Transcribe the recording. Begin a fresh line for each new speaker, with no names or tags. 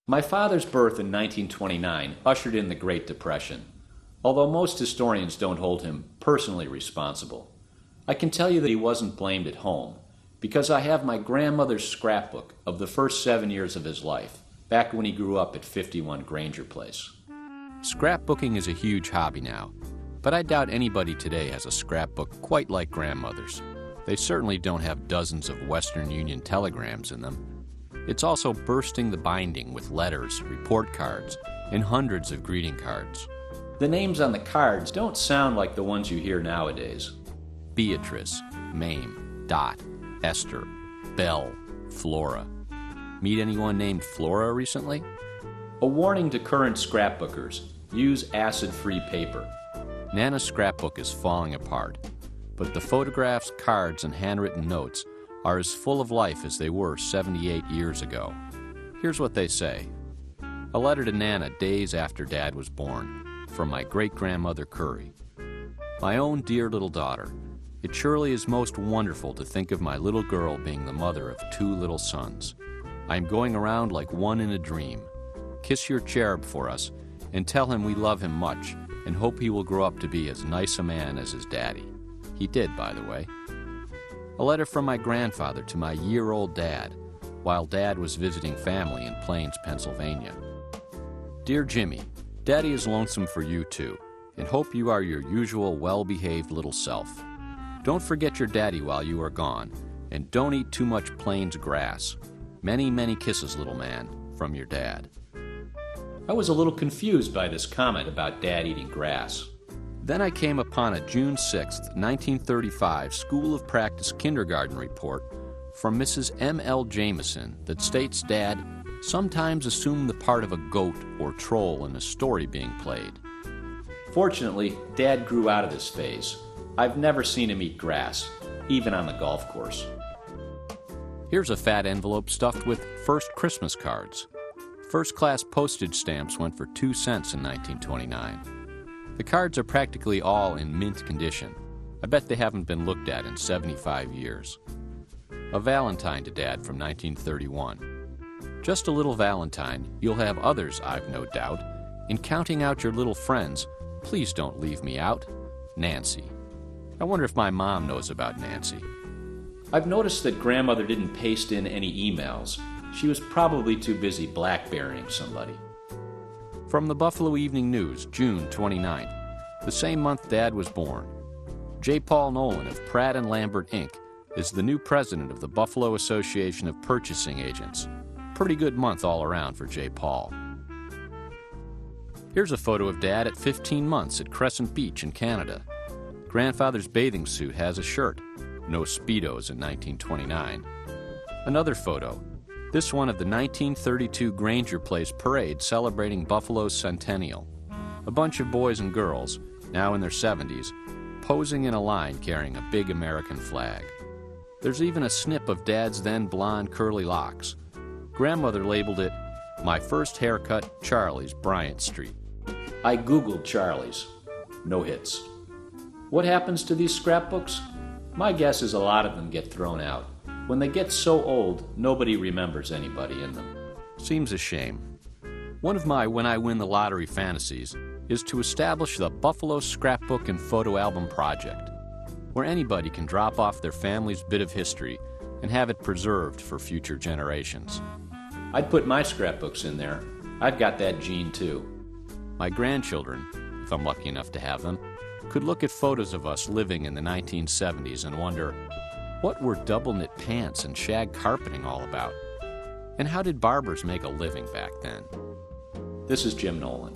My father's birth in 1929 ushered in the Great Depression, although most historians don't hold him personally responsible. I can tell you that he wasn't blamed at home, because I have my grandmother's scrapbook of the first 7 years of his life, back when he grew up at 51 Granger Place.
Scrapbooking is a huge hobby now, but I doubt anybody today has a scrapbook quite like grandmother's. They certainly don't have dozens of Western Union telegrams in them. It's also bursting the binding with letters, report cards, and hundreds of greeting cards.
The names on the cards don't sound like the ones you hear nowadays.
Beatrice, Mame, Dot, Esther, Belle, Flora. Meet anyone named Flora recently?
A warning to current scrapbookers: use acid-free paper.
Nana's scrapbook is falling apart, but the photographs, cards, and handwritten notes are as full of life as they were 78 years ago. Here's what they say. A letter to Nana days after Dad was born, from my great-grandmother Curry. My own dear little daughter, it surely is most wonderful to think of my little girl being the mother of 2 little sons. I am going around like one in a dream. Kiss your cherub for us and tell him we love him much and hope he will grow up to be as nice a man as his daddy. He did, by the way. A letter from my grandfather to my year-old dad while Dad was visiting family in Plains, Pennsylvania. Dear Jimmy, Daddy is lonesome for you too, and hope you are your usual well-behaved little self. Don't forget your daddy while you are gone, and don't eat too much Plains grass. Many, many kisses, little man, from your dad.
I was a little confused by this comment about Dad eating grass.
Then I came upon a June 6, 1935 School of Practice kindergarten report from Mrs. M.L. Jameson that states Dad sometimes assumed the part of a goat or troll in a story being played.
Fortunately, Dad grew out of this phase. I've never seen him eat grass, even on the golf course.
Here's a fat envelope stuffed with first Christmas cards. First-class postage stamps went for 2 cents in 1929. The cards are practically all in mint condition. I bet they haven't been looked at in 75 years. A Valentine to Dad from 1931. Just a little Valentine, you'll have others, I've no doubt. In counting out your little friends, please don't leave me out. Nancy. I wonder if my mom knows about Nancy.
I've noticed that Grandmother didn't paste in any emails. She was probably too busy blackberrying somebody.
From the Buffalo Evening News, June 29th, the same month Dad was born. J. Paul Nolan of Pratt & Lambert, Inc. is the new president of the Buffalo Association of Purchasing Agents. Pretty good month all around for J. Paul. Here's a photo of Dad at 15 months at Crescent Beach in Canada. Grandfather's bathing suit has a shirt. No Speedos in 1929. Another photo. This one of the 1932 Granger Place parade celebrating Buffalo's centennial. A bunch of boys and girls, now in their 70s, posing in a line carrying a big American flag. There's even a snip of Dad's then blonde curly locks. Grandmother labeled it, "My first haircut, Charlie's, Bryant Street."
I Googled Charlie's. No hits. What happens to these scrapbooks? My guess is a lot of them get thrown out. When they get so old, nobody remembers anybody in them.
Seems a shame. One of my when I win the lottery fantasies is to establish the Buffalo Scrapbook and Photo Album Project, where anybody can drop off their family's bit of history and have it preserved for future generations.
I'd put my scrapbooks in there. I've got that gene too.
My grandchildren, if I'm lucky enough to have them, could look at photos of us living in the 1970s and wonder, what were double-knit pants and shag carpeting all about? And how did barbers make a living back then?
This is Jim Nolan.